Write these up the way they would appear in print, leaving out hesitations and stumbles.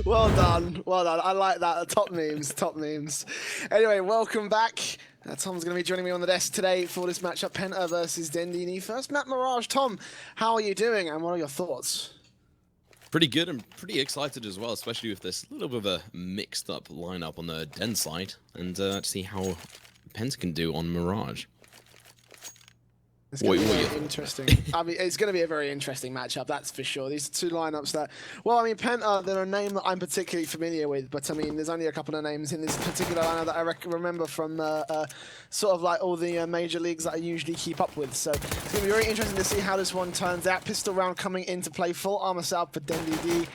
Well done, well done. I like that. Top memes, top memes. Anyway, welcome back. Tom's going to be joining me on the desk today for this matchup, Penta versus DenDD. First map, Mirage. Tom, how are you doing, and what are your thoughts? Pretty good and pretty excited as well, especially with this little bit of a mixed up lineup on the Den side, and to see how Penta can do on Mirage. It's going to be very interesting. I mean, it's going to be a very interesting matchup, that's for sure. These are two lineups that, well, I mean, Penta, they're a name that I'm particularly familiar with, but I mean, there's only a couple of names in this particular lineup that I remember from sort of like all the major leagues that I usually keep up with. So it's going to be very interesting to see how this one turns out. Pistol round coming into play, full armor setup for DenDD.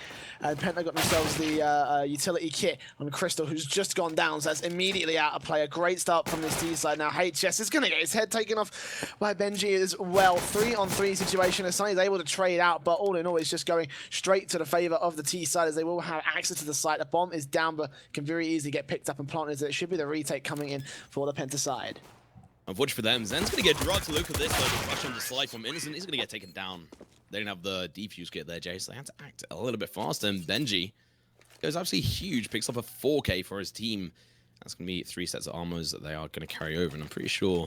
And Penta got themselves the utility kit on Crystal, who's just gone down, so that's immediately out of play. A great start from this T side. Now HS is going to get his head taken off by Benji as well. 3-on-3 situation as Sunny's able to trade out, but all in all, it's just going straight to the favor of the T side as they will have access to the site. The bomb is down, but can very easily get picked up and planted. It should be the retake coming in for the Penta side. Unfortunately for them, Zen's going to get drugged. Look at this, though. The rush on the slide from Innocent. He's going to get taken down. They didn't have the defuse kit there, Jay, so they had to act a little bit faster. And Benji goes absolutely huge, picks up a 4K for his team. That's going to be 3 sets of armors that they are going to carry over. And I'm pretty sure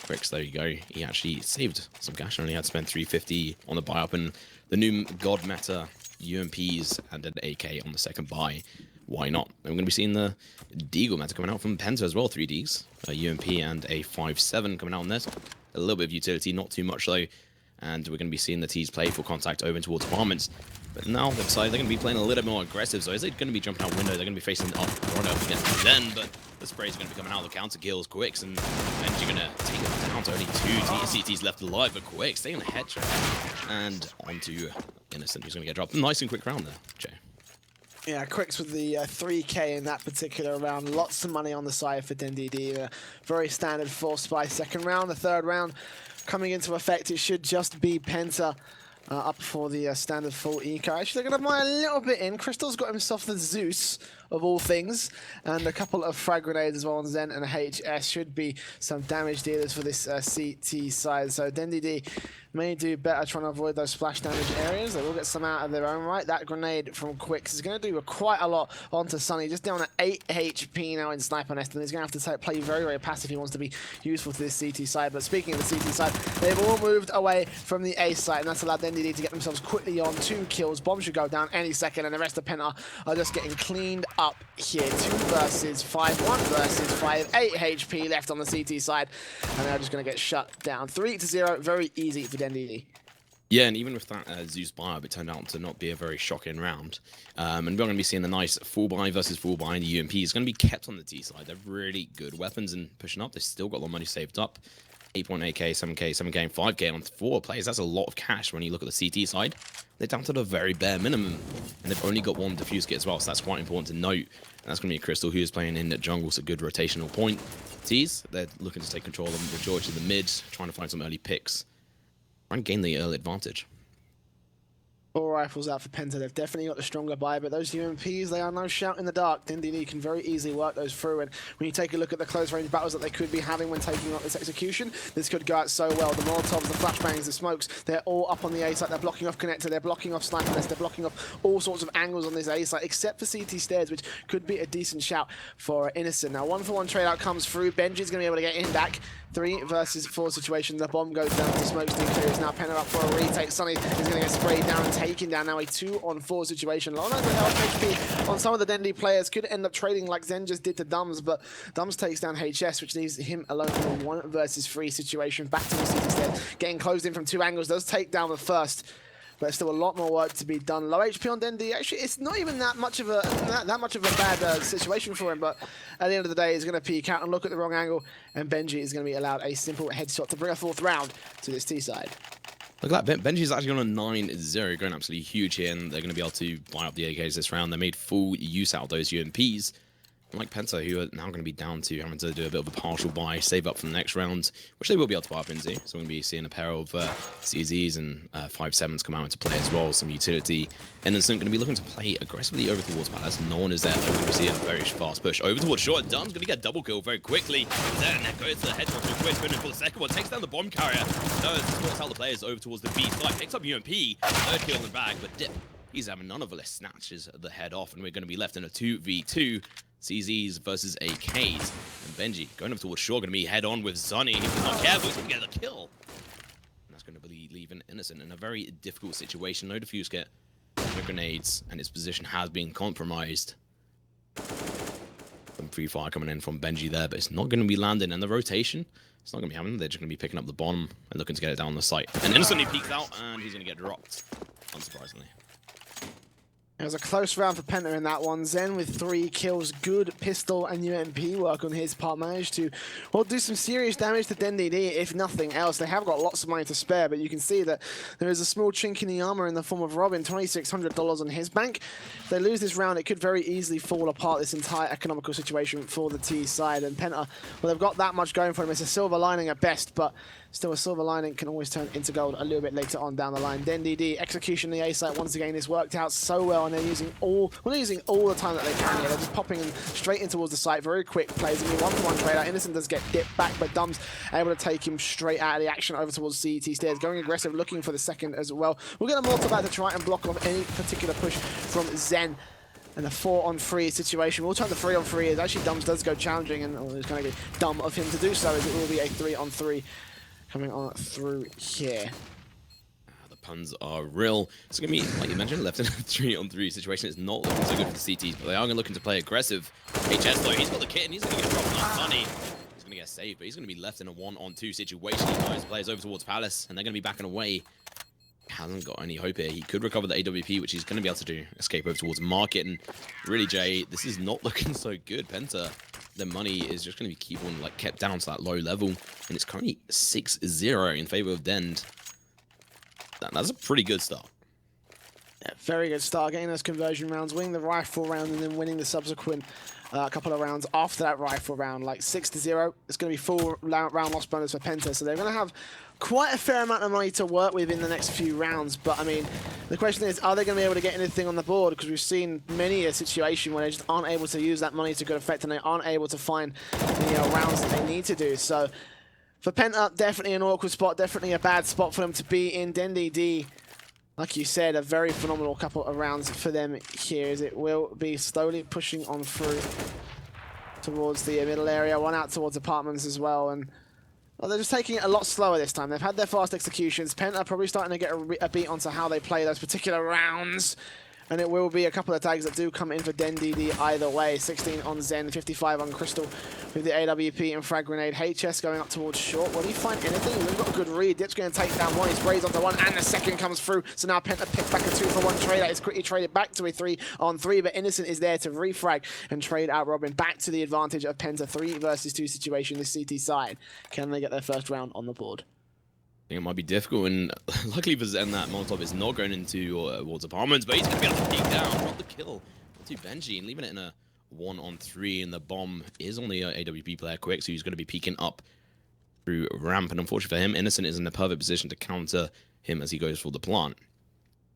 Quicks, there you go, he actually saved some cash. Only had to spend 350 on the buy up. And the new God meta UMPs and an AK on the second buy. Why not? And we're going to be seeing the Deagle meta coming out from Penta as well. 3Ds, a UMP and a 5.7 coming out on this. A little bit of utility, not too much though. And we're going to be seeing the T's play for contact over towards apartments. But now they've decided they're going to be playing a little more aggressive. So is it going to be jumping out window? They're going to be facing up run up against Zen, but the spray is going to be coming out. The counter kills Quicks, and Benji going to take it down to only 2 CTs left alive. But Quicks staying on the headshot and onto Innocent, who's going to get dropped. Nice and quick round there, Jay. Yeah, Quicks with the 3K in that particular round. Lots of money on the side for DenDD. Very standard 4-spy second round. The third round coming into effect, it should just be Penta up for the standard full eco. Actually, they're going to buy a little bit in. Crystal's got himself the Zeus, of all things, and a couple of frag grenades as well on Zen and HS. Should be some damage dealers for this CT side. So DenDD may do better trying to avoid those splash damage areas. They will get some out of their own right. That grenade from Quicks is going to do quite a lot onto Sunny. Just down at 8 HP now in Sniper Nest, and he's going to have to play very, very passive if he wants to be useful to this CT side. But speaking of the CT side, they've all moved away from the A side, and that's allowed DenDD to get themselves quickly on 2 kills. Bomb should go down any second, and the rest of Penta are just getting cleaned up here. 2 versus 5, 1 versus 5, 8 HP left on the CT side, and they're just going to get shut down. 3-0, very easy for DenDD. Yeah, and even with that Zeus buy-up, it turned out to not be a very shocking round. And we're going to be seeing a nice full buy versus full buy, and the UMP is going to be kept on the T side. They're really good weapons and pushing up. They've still got a lot of money saved up. 8.8k, 7k, 7k, and 5k on 4 players. That's a lot of cash when you look at the CT side. They're down to the very bare minimum, and they've only got 1 defuse kit as well, so that's quite important to note. And that's going to be Crystal, who is playing in the jungle, so good rotational point. T's, they're looking to take control of the majority of the mid, trying to find some early picks, trying to gain the early advantage. 4 rifles out for Penta. They've definitely got the stronger buy, but those UMPs, they are no shout in the dark. DenDD can very easily work those through, and when you take a look at the close range battles that they could be having when taking out this execution, this could go out so well. The Molotovs, the flashbangs, the smokes, they're all up on the A site. They're blocking off connector, they're blocking off sniper nest, they're blocking off all sorts of angles on this A site, except for CT stairs, which could be a decent shout for Innocent. Now, 1-for-1 trade out comes through. Benji's going to be able to get in back. 3 versus 4 situation. The bomb goes down to Smokes declears. Now Penta up for a retake. Sunny is going to get sprayed down and taken down. Now a 2-on-4 situation. A lot of HP on some of the DenDD players. Could end up trading like Zen just did to Dums, but Dums takes down HS, which leaves him alone in a 1 versus 3 situation. Back to the seat instead. Getting closed in from 2 angles. Does take down the first. But there's still a lot more work to be done. Low HP on DenDD. Actually, it's not even that much of a bad situation for him. But at the end of the day, he's going to peek out and look at the wrong angle. And Benji is going to be allowed a simple headshot to bring a 4th round to this T side. Look at that. Benji's actually on a 9-0, going absolutely huge here, and they're going to be able to buy up the AKs this round. They made full use out of those UMPs. Like Penta, who are now going to be down to having to do a bit of a partial buy, save up for the next round, which they will be able to buy up into. So we're going to be seeing a pair of CZs and 5.7s come out into play as well, some utility. And then soon going to be looking to play aggressively over towards Palace. No one is there. We're going to see a very fast push over towards short. Dun's going to get double kill very quickly. Then goes to the headshot too quick, for the second one. Takes down the bomb carrier. No, it's sorts out the players over towards the B side. Picks up UMP. 3rd kill in the bag, but Dip He's having none of it. Snatches the head off, and we're going to be left in a 2v2. CZs versus AKs. And Benji going up towards Shaw, going to be head on with Zunny. He's not careful, he's going to get the kill. And that's going to be leaving Innocent in a very difficult situation. No defuse kit, no grenades, and his position has been compromised. Some free fire coming in from Benji there, but it's not going to be landing. And the rotation, it's not going to be happening. They're just going to be picking up the bomb and looking to get it down the site. And instantly peeks out, and he's going to get dropped, unsurprisingly. It was a close round for Penta in that one. Zen with 3 kills, good pistol and UMP work on his part. Managed to, well, do some serious damage to DenDD, if nothing else. They have got lots of money to spare, but you can see that there is a small chink in the armor in the form of Robin, $2,600 on his bank. If they lose this round, it could very easily fall apart, this entire economical situation for the T side. And Penta, well, they've got that much going for them. It's a silver lining at best, but still, a silver lining can always turn into gold a little bit later on down the line. DenDD, execution the A site once again. This worked out so well, and they're using all the time that they can here. They're just popping in straight in towards the site. Very quick plays. I mean, 1-for-1 trade out. Innocent does get dipped back, but Dumb's able to take him straight out of the action over towards CET stairs. Going aggressive, looking for the second as well. We'll get a mortar back to try and block off any particular push from Zen. And a 4-on-3 situation. We'll turn the 3-on-3 is actually Dumb's does go challenging, and it's going to be dumb of him to do so, as it will be a 3-on-3. Coming on through here. The puns are real. It's going to be, like you mentioned, left in a 3-on-3 situation. It's not looking so good for the CTs, but they are looking to play aggressive. HS, though, he's got the kit, and he's going to get dropped on Sunny. He's going to get saved, but he's going to be left in a 1-on-2 situation. He knows players over towards Palace, and they're going to be backing away. Hasn't got any hope here. He could recover the AWP, which he's going to be able to do. Escape over towards Market, and really, Jay, this is not looking so good. Penta, their money is just going to be keeping kept down to that low level, and it's currently 6-0 in favor of Dend. That's a pretty good start. Yeah, very good start. Getting those conversion rounds, winning the rifle round, and then winning the subsequent couple of rounds after that rifle round. Like 6-0, it's going to be full round loss bonus for Penta, so they're going to have quite a fair amount of money to work with in the next few rounds. But I mean, the question is, are they going to be able to get anything on the board? Because we've seen many a situation where they just aren't able to use that money to good effect, and they aren't able to find the rounds that they need to do. So for Penta, definitely an awkward spot, definitely a bad spot for them to be in. DenDD, like you said, a very phenomenal couple of rounds for them here, as it will be slowly pushing on through towards the middle area, one out towards apartments as well. And well, they're just taking it a lot slower this time. They've had their fast executions. Penta probably starting to get a beat onto how they play those particular rounds. And it will be a couple of tags that do come in for DenDD either way. 16 on Zen, 55 on Crystal with the AWP and frag grenade. HS going up towards short. Will he find anything? He's got a good read. Dip's going to take down one. He sprays onto one, and the second comes through. So now Penta picks back a 2-for-1 trade. That is quickly traded back to a 3-on-3, but Innocent is there to refrag and trade out Robin back to the advantage of Penta. 3 versus 2 situation, this CT side. Can they get their first round on the board? I think it might be difficult, and luckily for Zen, that Molotov is not going into towards apartments, but he's going to be able to peek down, drop the kill to Benji, and leaving it in a 1-on-3, and the bomb is on the AWP player quick, so he's going to be peeking up through ramp, and unfortunately for him, Innocent is in the perfect position to counter him as he goes for the plant.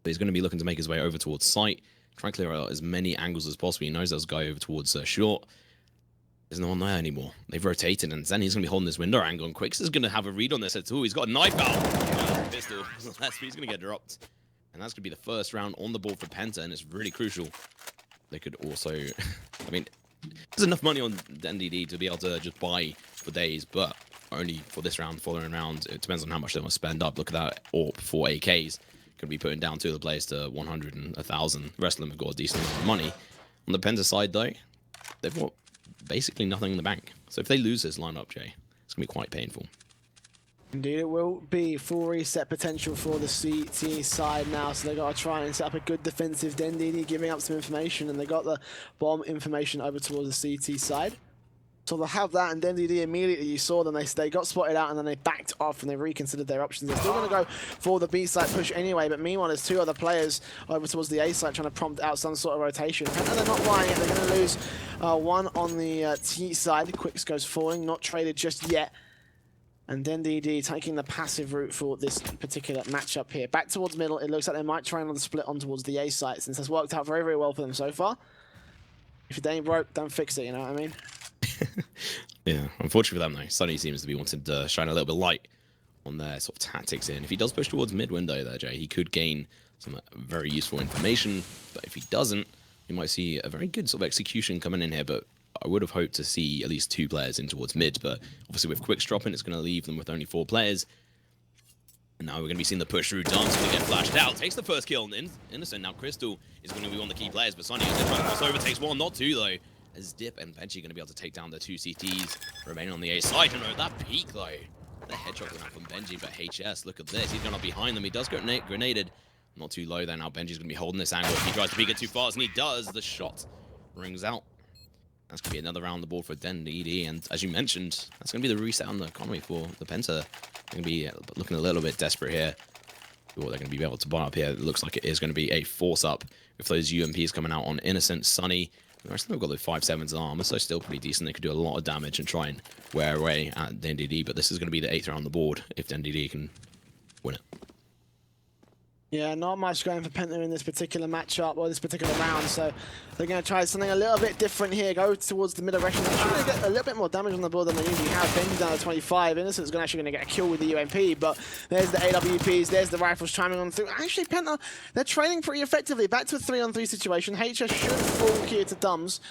But he's going to be looking to make his way over towards site, try and clear out as many angles as possible. He knows there's a guy over towards short. There's no one there anymore. They've rotated, and Zen, he's going to be holding this window angle, and Quicks is going to have a read on this at all. He's got a knife out. Pistol. He's going to get dropped. And that's going to be the first round on the board for Penta, and it's really crucial. They could also... I mean, there's enough money on DenDD to be able to just buy for days, but only for this round, following round. It depends on how much they want to spend up. Look at that AWP for AKs. Could be putting down 2 of the players to 100 and 1,000. The rest of them have got a decent amount of money. On the Penta side, though, they've got basically nothing in the bank. So if they lose this lineup, Jay, it's going to be quite painful. Indeed, it will be full reset potential for the CT side now, so they got to try and set up a good defensive. DenDD giving up some information, and they got the bomb information over towards the CT side. So they'll have that, and DenDD immediately, you saw them, they got spotted out, and then they backed off, and they reconsidered their options. They're still going to go for the B side push anyway, but meanwhile, there's 2 other players over towards the A side trying to prompt out some sort of rotation. And they're not buying it, they're going to lose one on the T side. Quicks goes falling, not traded just yet. And DenDD taking the passive route for this particular matchup here. Back towards middle, it looks like they might try another split on towards the A site, since that's worked out very, very well for them so far. If it ain't broke, don't fix it, you know what I mean? Yeah, unfortunately for them though, Sunny seems to be wanting to shine a little bit light on their sort of tactics in. If he does push towards mid window there, Jay, he could gain some very useful information. But if he doesn't, we might see a very good sort of execution coming in here. But I would have hoped to see at least 2 players in towards mid. But obviously with Quicks dropping, it's going to leave them with only 4 players. And now we're going to be seeing the push through. Dump's going to get flashed out. Takes the first kill. Innocent. Now Crystal is going to be one of the key players. But Sunny is going to try to cross over. Takes 1, not 2 though. As Dip and Benji going to be able to take down the 2 CTs remaining on the A side. You know, that peak though. The headshot going out from Benji, but HS, look at this. He's going up behind them. He does get grenaded. Not too low there. Now Benji's going to be holding this angle. If he tries to peek it too fast, and he does, the shot rings out. That's going to be another round on the board for DenDD. And as you mentioned, that's going to be the reset on the economy for the Penta. They're going to be looking a little bit desperate here. What they're going to be able to buy up here. It looks like it is going to be a force up with those UMPs coming out on Innocent, Sunny. The rest of them have got the 5.7s and armor, so still pretty decent. They could do a lot of damage and try and wear away at DenDD, but this is going to be the 8th round on the board if DenDD can win it. Yeah, not much going for Penta in this particular matchup or this particular round, so they're going to try something a little bit different here. Go towards the mid-direction. They're trying to get a little bit more damage on the board than they usually have. Benji down to 25. Innocent's actually going to get a kill with the UMP, but there's the AWPs, there's the rifles chiming on through. Actually, Penta, they're trading pretty effectively. Back to a 3-on-3 situation. HS should fall here to Dums.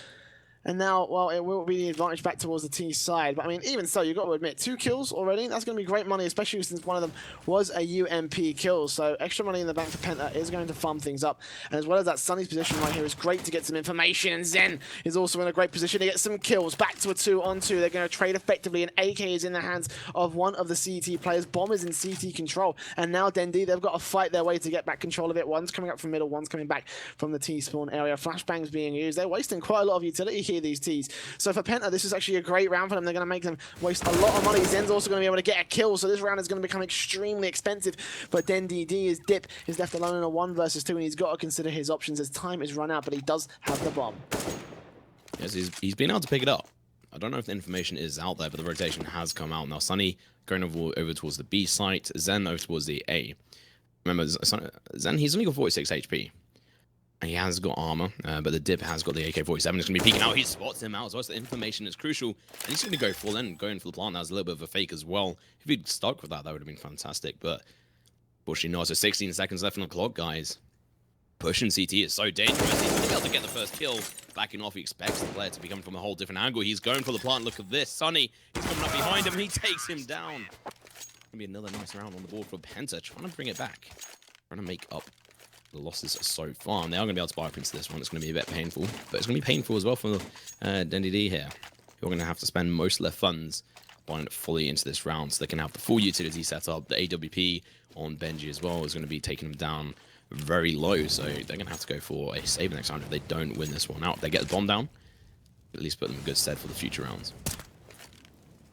And now, well, it will be the advantage back towards the T side. But I mean, even so, you've got to admit, 2 kills already. That's going to be great money, especially since one of them was a UMP kill. So extra money in the bank for Penta is going to farm things up. And as well as that, Sunny's position right here is great to get some information. And Zen is also in a great position to get some kills. Back to a 2-on-2. They're going to trade effectively. And AK is in the hands of one of the CT players. Bomb is in CT control. And now DenDD, they've got to fight their way to get back control of it. One's coming up from middle, one's coming back from the T spawn area. Flashbangs being used. They're wasting quite a lot of utility here, these Ts. So for Penta, this is actually a great round for them. They're going to make them waste a lot of money. Zen's also going to be able to get a kill, so this round is going to become extremely expensive. But DenDD, his Dip, is left alone in a 1 versus 2, and he's got to consider his options as time is run out, but he does have the bomb. Yes, he's been able to pick it up. I don't know if the information is out there, but the rotation has come out. Now Sunny going over towards the B site, Zen over towards the A. Remember, Zen, he's only got 46 HP. He has got armor, but the Dip has got the AK-47. It's going to be peeking out. He spots him out as well, so the information is crucial. And he's going to go full in, going for the plant. That was a little bit of a fake as well. If he'd stuck with that, that would have been fantastic. But unfortunately not. So 16 seconds left on the clock, guys. Pushing CT is so dangerous. He's going to be able to get the first kill. Backing off, he expects the player to be coming from a whole different angle. He's going for the plant. Look at this. Sunny, he's coming up behind him, and he takes him down. Going to be another nice round on the board for Penta, trying to bring it back. Trying to make up the losses so far, and they are going to be able to buy up into this one. It's going to be a bit painful, but it's going to be painful as well for DenDD here. You're going to have to spend most of their funds buying it fully into this round so they can have the full utility set up. The AWP on Benji as well is going to be taking them down very low, so they're going to have to go for a save next round if they don't win this one out. If they get the bomb down, at least put them in good stead for the future rounds.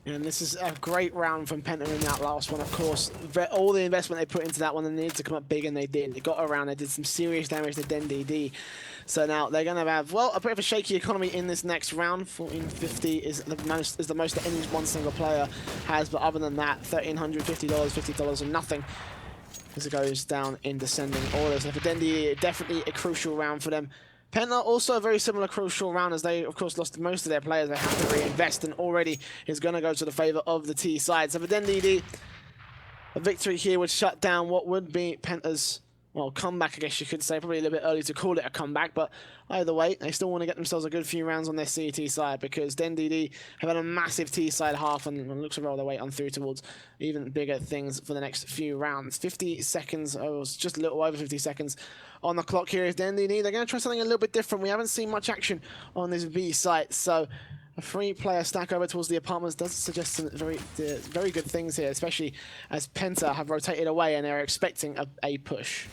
And this is a great round from Penta in that last one, of course. All the investment they put into that one, they needed to come up big, and they did. They got around, they did some serious damage to DenDD. So now they're going to have, well, a bit of a shaky economy in this next round. 1450 is the most that any one single player has, but other than that, $1,350, $50 and nothing as it goes down in descending order. So for DenDD, definitely a crucial round for them. Penta also a very similar crucial round as they, of course, lost most of their players. They have to reinvest, and already is going to go to the favor of the T side. So for DenDD, a victory here would shut down what would be Penta's, well, comeback, I guess you could say. Probably a little bit early to call it a comeback, but either way, they still want to get themselves a good few rounds on their CT side, because DenDD have had a massive T side half and looks to roll their way on through towards even bigger things for the next few rounds. 50 seconds, oh, it's just a little over 50 seconds on the clock here is DenDD. They're going to try something a little bit different. We haven't seen much action on this B site, so a 3-player stack over towards the apartments does suggest some very good things here, especially as Penta have rotated away and they're expecting a push.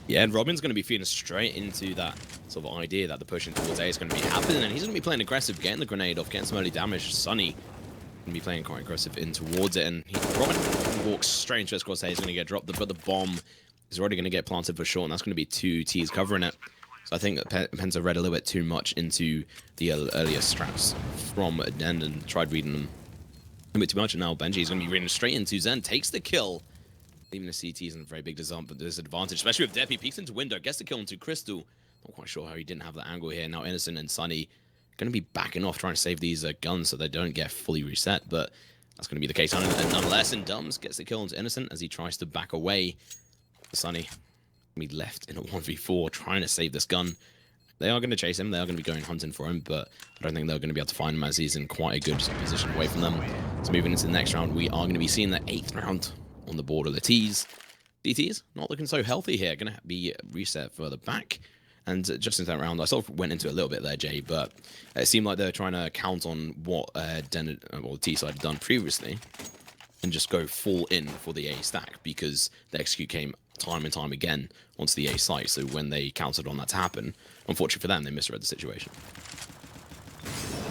Yeah, and Robin's going to be feeding straight into that sort of idea that the pushing towards A is going to be happening, and he's going to be playing aggressive, getting the grenade off, getting some early damage. Sunny going to be playing quite aggressive in towards it, and Robin walks straight into his crosshair. He's going to get dropped, but the bomb is already going to get planted for sure, and that's going to be 2 Ts covering it. So I think that Penta read a little bit too much into the earlier straps from Den and tried reading them a bit too much, and now Benji is going to be reading straight into Zen, takes the kill. Even the CT isn't a very big disadvantage, especially with Dep. He peeks into window, gets the kill into Crystal. Not quite sure how he didn't have that angle here. Now Innocent and Sunny going to be backing off, trying to save these guns so they don't get fully reset, but that's going to be the case nonetheless. And Dums gets the kill into Innocent as he tries to back away. Sunny Be left in a 1v4 trying to save this gun. They are going to chase him. They are going to be going hunting for him, but I don't think they're going to be able to find him as he's in quite a good position away from them. So moving into the next round, we are going to be seeing the 8th round on the board of the T's. DTs not looking so healthy here. Going to be reset further back. And just into that round, I sort of went into it a little bit there, Jay, but it seemed like they're trying to count on what the T side had done previously and just go full in for the A stack, because the execute came time and time again onto the A site. So when they counted on that to happen, unfortunately for them, they misread the situation.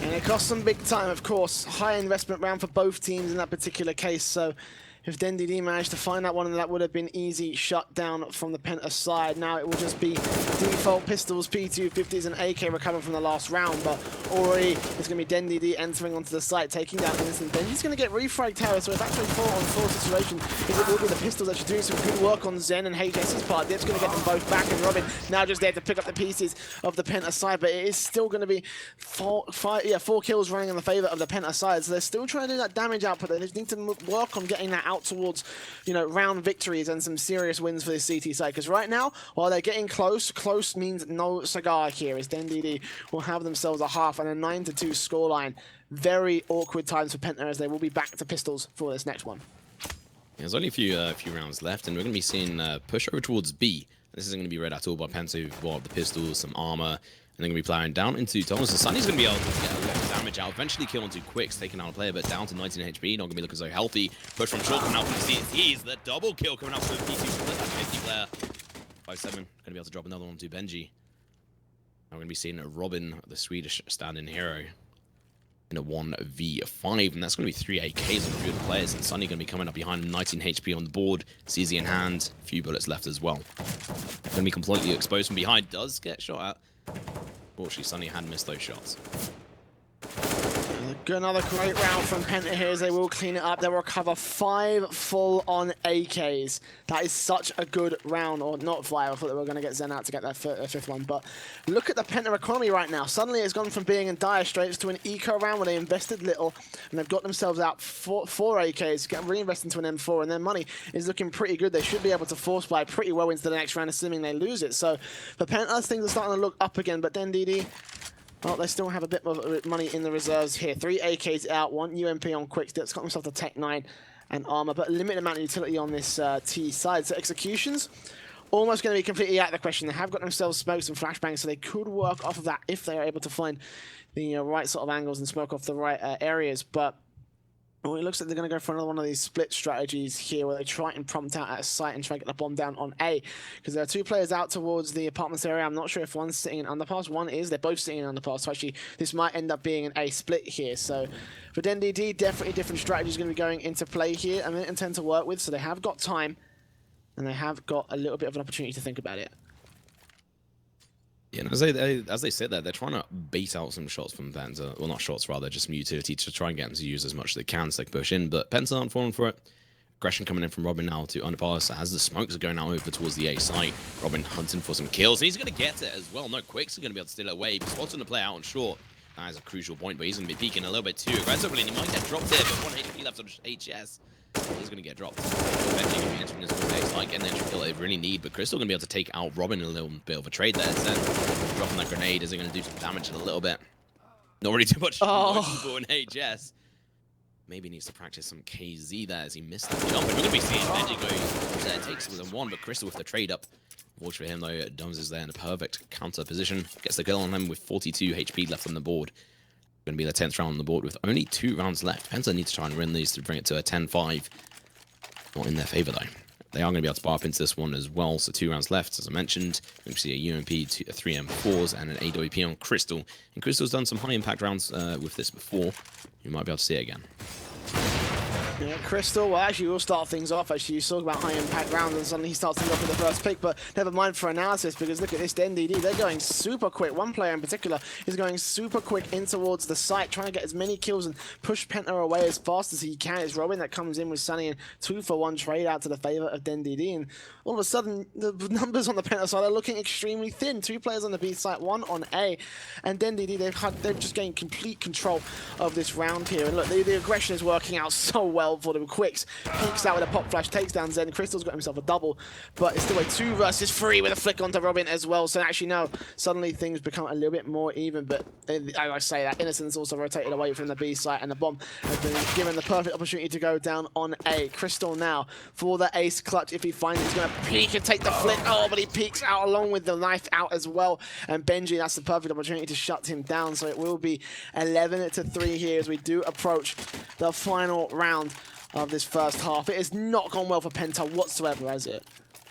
And it cost them big time, of course. High investment round for both teams in that particular case. So if DenDD managed to find that one, that would have been easy shut down from the Penta side. Now it will just be default pistols, P250s, and AK recovered from the last round. But already it's going to be DenDD entering onto the site, taking down Innocent. Then he's going to get refragged tower. So it's actually a 4-on-4 situation. It will be the pistols that should do some good work on Zen and HS's part. Dip's going to get them both back, and Robin now just there to pick up the pieces of the Penta side. But it is still going to be 4 kills running in the favor of the Penta side. So they're still trying to do that damage output. They just need to work on getting that out towards, you know, round victories and some serious wins for this CT side. Because right now, while they're getting close means no cigar here, as DenDD will have themselves a half and a 9-2 scoreline. Very awkward times for Penta, as they will be back to pistols for this next one. Yeah, there's only a few rounds left, and we're going to be seeing push over towards B. This isn't going to be read at all by Penta, who've bought the pistols, some armor, and they're going to be playing down into Thomas. And Sunny's going to be able to get a lot of damage out. Eventually kill onto Quicks, taking out a player, but down to 19 HP. Not going to be looking so healthy. Push from short coming out from the CTs. The double kill coming out from the P2 split. That's 50 player. 5-7. Going to be able to drop another one to Benji. Now we're going to be seeing Robin, the Swedish stand-in hero, in a 1v5. And that's going to be 3 AKs on a few of the players. And Sunny going to be coming up behind him. 19 HP on the board. CZ in hand. A few bullets left as well. Going to be completely exposed from behind. Does get shot at. Fortunately, Sunny had missed those shots. Another great round from Penta here, as they will clean it up. They will recover 5 full-on AKs. That is such a good round. Or not 5, I thought they were going to get Zen out to get their 5th one. But look at the Penta economy right now. Suddenly it's gone from being in dire straits to an eco round where they invested little, and they've got themselves out 4 AKs, get reinvested into an M4, and their money is looking pretty good. They should be able to force buy pretty well into the next round, assuming they lose it. So for Penta, things are starting to look up again, but DenDD, well, they still have a bit of money in the reserves here. 3 AKs out, 1 UMP on Quick Stip's got himself to Tech 9 and armor, but a limited amount of utility on this T side. So executions, almost going to be completely out of the question. They have got themselves smokes and flashbangs, so they could work off of that if they are able to find the right sort of angles and smoke off the right areas. But well, it looks like they're going to go for another one of these split strategies here, where they try and prompt out at a site and try to get the bomb down on A. Because there are 2 players out towards the apartments area. I'm not sure if one's sitting in underpass. One is. They're both sitting in underpass. So actually, this might end up being an A split here. So for DenDD, definitely different strategies going to be going into play here, and they intend to work with. So they have got time, and they have got a little bit of an opportunity to think about it. Yeah, and as they said there, they're trying to bait out some shots from Penta. Well, not shots, rather, just some utility to try and get them to use as much as they can so they can push in. But Penta aren't falling for it. Aggression coming in from Robin now to underpass as the smokes are going out over towards the A site. Robin hunting for some kills. And he's going to get it as well. No Quicks are going to be able to steal it away. He's spotting the play out on short. That is a crucial point, but he's going to be peeking a little bit too aggressively, and he might get dropped here, but 1 HP left on HS. He's going to get dropped. Eventually going to be entering his own base, like an entry kill they really need, but Crystal going to be able to take out Robin in a little bit of a trade there. Then dropping that grenade, is it going to do some damage in a little bit? Not really too much for an HS. Maybe needs to practice some KZ there as he missed the jump. And we're going to be seeing Benji go, takes within 1, but Crystal with the trade up. Fortunately for him though, Duns is there in a perfect counter position. Gets the kill on him with 42 HP left on the board. Going to be the 10th round on the board with only 2 rounds left. Penta needs to try and win these to bring it to a 10-5. Not in their favor though. They are going to be able to bar up into this one as well. So 2 rounds left, as I mentioned. We see a UMP, 3 M4s, and an AWP on Crystal. And Crystal's done some high impact rounds with this before. You might be able to see it again. Yeah, Crystal, well, actually, we'll start things off. Actually, you talk about high impact rounds, and suddenly he starts things off with the first pick, but never mind for analysis, because look at this DenDD. They're going super quick. One player in particular is going super quick in towards the site, trying to get as many kills and push Penta away as fast as he can. It's Robin that comes in with Sunny, and 2-for-1 trade out to the favor of DenDD. And all of a sudden, the numbers on the Penta side are looking extremely thin. 2 players on the B site, 1 on A, and DenDD, they've just gained complete control of this round here. And look, the aggression is working out so well well for them. Quicks peeks out with a pop flash, takes down Zen. Crystal's got himself a double, but it's still a 2 versus 3 with a flick onto Robin as well. So actually, no, suddenly things become a little bit more even. But I say that Innocence also rotated away from the B site, and the bomb has been given the perfect opportunity to go down on A. Crystal now for the ace clutch. If he finds it, he's going to peek and take the flick. Oh, but he peeks out along with the knife out as well. And Benji, that's the perfect opportunity to shut him down. So it will be 11-3 here as we do approach the final round of this first half. It has not gone well for Penta whatsoever, has it?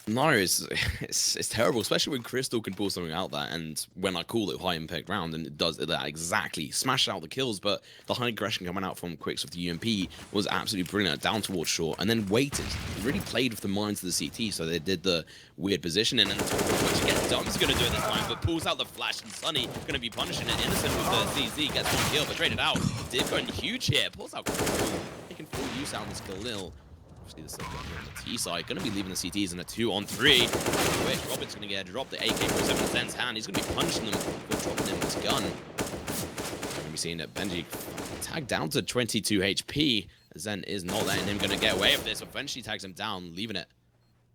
No, it's terrible, especially when Crystal can pull something out there, and when I call it high impact round, and it does that exactly, smash out the kills, but the high aggression coming out from Quicks with the UMP was absolutely brilliant, down towards short, and then waited, really played with the minds of the CT, so they did the weird positioning, and which again, Dom's going to do it this time, but pulls out the flash, and Sunny going to be punishing it. Innocent with the CZ, gets one kill, but traded out. Div going huge here, pulls out Crystal, taking full use out of this Khalil. Obviously, this is on the T side. Going to be leaving the CTs in a 2-on-3. Which Robin's going to get dropped the AK-47 in Zen's hand. He's going to be punching them for dropping him his gun. We're going to be seeing that Benji tagged down to 22 HP. Zen is not letting him going to get away with this. Eventually tags him down, leaving it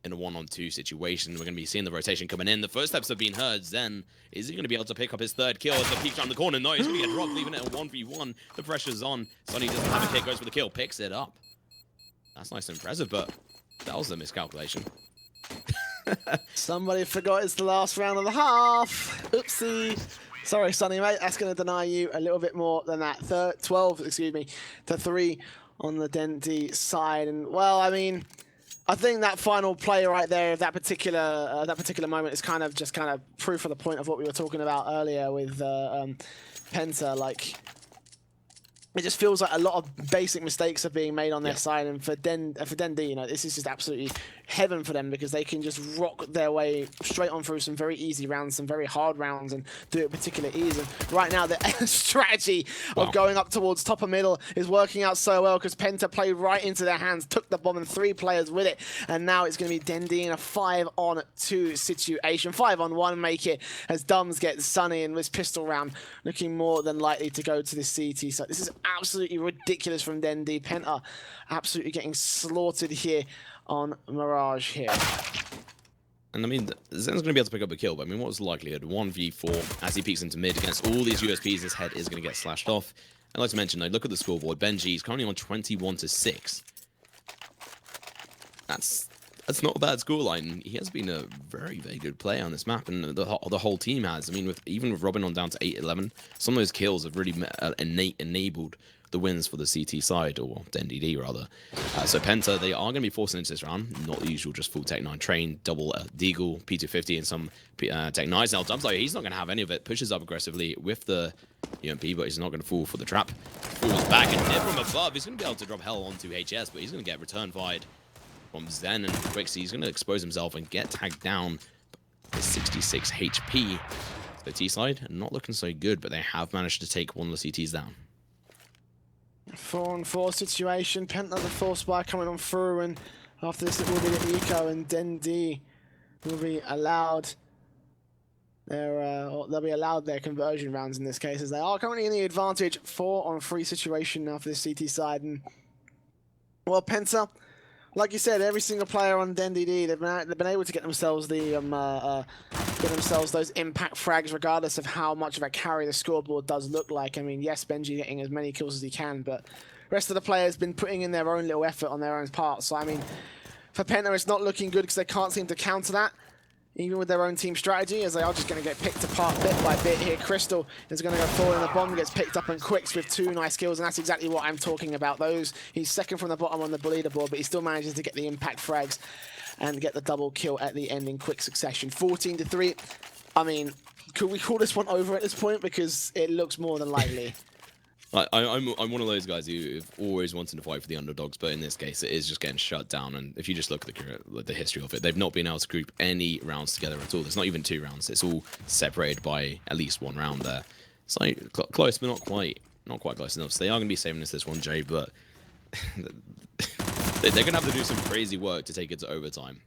in a 1-on-2 situation. We're going to be seeing the rotation coming in. The first steps have been heard. Zen, is he going to be able to pick up his third kill as the peek around the corner? No, he's going to get dropped, leaving it a 1v1. The pressure's on. Sunny doesn't have a kick, goes for the kill, picks it up. That's nice and impressive, but that was a miscalculation. Somebody forgot it's the last round of the half. Oopsie. Sorry, Sonny, mate. That's going to deny you a little bit more than that. 12, excuse me, to 3 on the DenDD side. And, well, I mean, I think that final play right there, that particular moment is kind of proof of the point of what we were talking about earlier with Penta. Like, it just feels like a lot of basic mistakes are being made on their side, and for DenDD, you know, this is just absolutely heaven for them because they can just rock their way straight on through some very easy rounds, some very hard rounds, and do it with particular ease. And right now, the strategy of going up towards top of middle is working out so well because Penta played right into their hands, took the bomb, and 3 players with it. And now it's going to be DenDD in a 5-on-2 situation. 5-on-1 make it as Dums gets Sunny in this pistol round, looking more than likely to go to the CT. So this is absolutely ridiculous from DenDD. Penta absolutely getting slaughtered here on Mirage here. And I mean, Zen's going to be able to pick up a kill, but I mean, what was the likelihood? 1v4 as he peeks into mid against all these USPs, his head is going to get slashed off. I'd like to mention, though, look at the scoreboard. Benji is currently on 21-6. That's not a bad scoreline. He has been a very, very good player on this map, and the whole team has. I mean, even with Robin on down to 8-11, some of those kills have really enabled the wins for the CT side, or DenDD rather. So Penta, they are going to be forcing into this round. Not the usual, just full Tech 9 train, double Deagle, P250, and some Tech 9s. Now, Dubs, he's not going to have any of it. Pushes up aggressively with the UMP, but he's not going to fall for the trap. Falls back, and Dip from above. He's going to be able to drop hell onto HS, but he's going to get return fired from Zen and Quixie. He's going to expose himself and get tagged down to 66 HP. The T side, not looking so good, but they have managed to take one of the CTs down. 4-on-4 situation. Penta the force buy coming on through, and after this it will be the eco, and DenDD will be allowed their conversion rounds in this case, as they are currently in the advantage. 4-on-3 situation now for this CT side. And well, Penta, like you said, every single player on DenDD, they've been able to get themselves the those impact frags, regardless of how much of a carry the scoreboard does look like. I mean, yes, Benji getting as many kills as he can, but the rest of the players been putting in their own little effort on their own part. So I mean, for Penta, it's not looking good because they can't seem to counter that, even with their own team strategy, as they are just going to get picked apart bit by bit here. Crystal is going to go forward, and the bomb gets picked up, and Quicks with 2 nice kills, and that's exactly what I'm talking about. He's second from the bottom on the leaderboard, but he still manages to get the impact frags and get the double kill at the end in quick succession. 14-3. I mean, could we call this one over at this point? Because it looks more than likely. I'm one of those guys who have always wanted to fight for the underdogs, but in this case, it is just getting shut down. And if you just look at the history of it, they've not been able to group any rounds together at all. There's not even 2 rounds. It's all separated by at least 1 round there. So close, but not quite close enough. So they are going to be saving us this one, Jay, but they're going to have to do some crazy work to take it to overtime.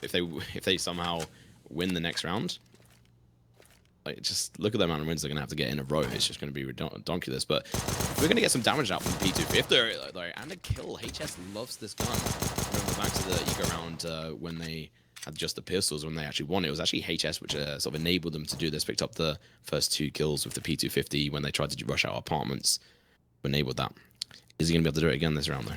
If they somehow win the next round, Like, just look at the amount of wins they're going to have to get in a row. It's just going to be redonkulous. But we're going to get some damage out from P250 though, and a kill. HS loves this gun. Remember back to the eco round when they had just the pistols, when they actually won it was actually HS which sort of enabled them to do this. Picked up the first 2 kills with the P250 when they tried to rush out apartments. Enabled that. Is he going to be able to do it again this round though?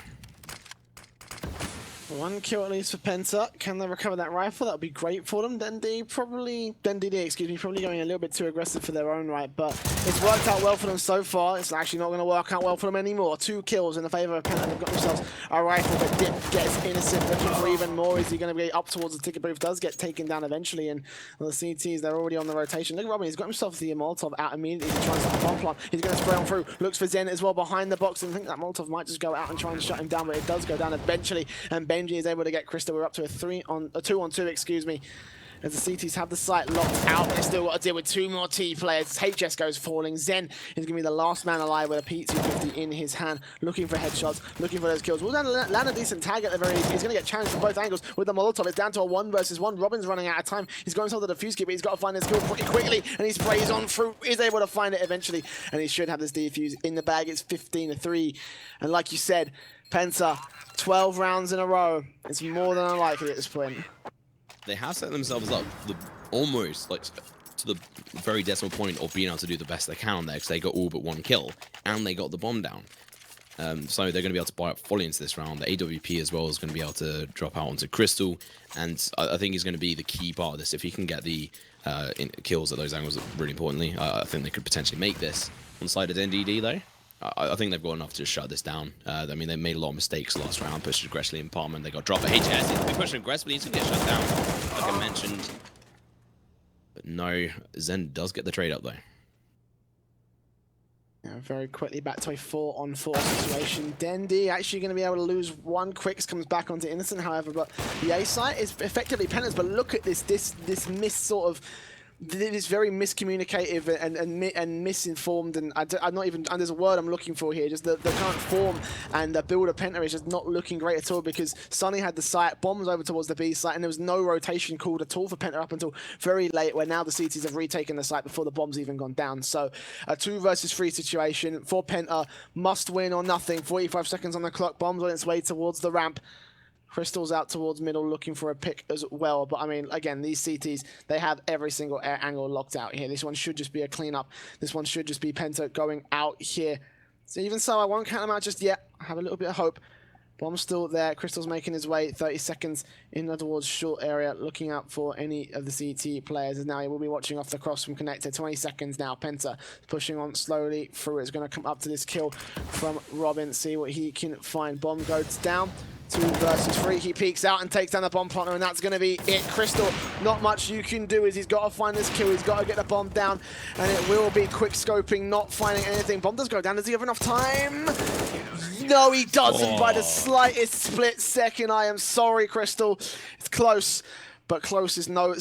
1 kill at least for Penta. Can they recover that rifle? That would be great for them. DenDD probably going a little bit too aggressive for their own right, but it's worked out well for them so far. It's actually not going to work out well for them anymore. 2 kills in the favor of Penta. They've got themselves a rifle, but Dip gets Innocent looking for even more. Is he going to be up towards the ticket booth? Does get taken down eventually, and the CTs, they're already on the rotation. Look at Robin, he's got himself the Molotov out immediately to try and stop the bomb plant. He's going to spray on through. Looks for Zen as well behind the box, and I think that Molotov might just go out and try and shut him down, but it does go down eventually, and Benji is able to get Crystal. We're up to a 2-on-2, excuse me. As the CTs have the site locked out, they've still got to deal with 2 more T players. HS goes falling. Zen is going to be the last man alive with a P250 in his hand, looking for headshots, looking for those kills. Will land a decent tag at the very least. He's going to get challenged from both angles with the Molotov. It's down to a 1 versus 1. Robin's running out of time. He's going to the defuse kit, but he's got to find his kill pretty quickly, and he sprays on through. Is able to find it eventually, and he should have this defuse in the bag. It's 15-3, and like you said, Penta, 12 rounds in a row. It's more than unlikely at this point. They have set themselves up almost like to the very decimal point of being able to do the best they can there, because they got all but 1 kill and they got the bomb down. So they're going to be able to buy up fully into this round. The AWP as well is going to be able to drop out onto Crystal, and I think he's going to be the key part of this. If he can get the kills at those angles, really importantly, I think they could potentially make this. On the side of DenDD though, I think they've got enough to shut this down. I mean, they made a lot of mistakes last round, pushed aggressively in apartment. They got dropped at HS. He's been pushing aggressively. He's going to get shut down, like I mentioned. But no, Zen does get the trade up though. Yeah, very quickly back to a 4-on-4 situation. DenDD actually going to be able to lose 1. Quicks comes back onto Innocent, however, but the A site is effectively Penance. But look at this miss sort of. This very miscommunicative and misinformed, and I'm not even, and there's a word I'm looking for here, just the current form and the build of Penta is just not looking great at all, because Sunny had the site, bombs over towards the B site, and there was no rotation called at all for Penta up until very late, where now the CTs have retaken the site before the bombs even gone down. So a 2 versus 3 situation for Penta, must win or nothing. 45 seconds on the clock, bombs on its way towards the ramp. Crystal's out towards middle looking for a pick as well. But I mean, again, these CTs, they have every single air angle locked out here. This one should just be a cleanup. This one should just be Penta going out here. So even so, I won't count them out just yet. I have a little bit of hope. Bomb's still there. Crystal's making his way 30 seconds in towards short area, looking out for any of the CT players. And now he will be watching off the cross from connector. 20 seconds now. Penta pushing on slowly through. It's going to come up to this kill from Robin. See what he can find. Bomb goes down. 2 versus 3. He peeks out and takes down the bomb partner, and that's going to be it. Crystal, not much you can do. He's got to find this kill. He's got to get the bomb down, and it will be quick scoping, not finding anything. Bomb does go down. Does he have enough time? No, he doesn't by the slightest split second. I am sorry, Crystal. It's close, but close is no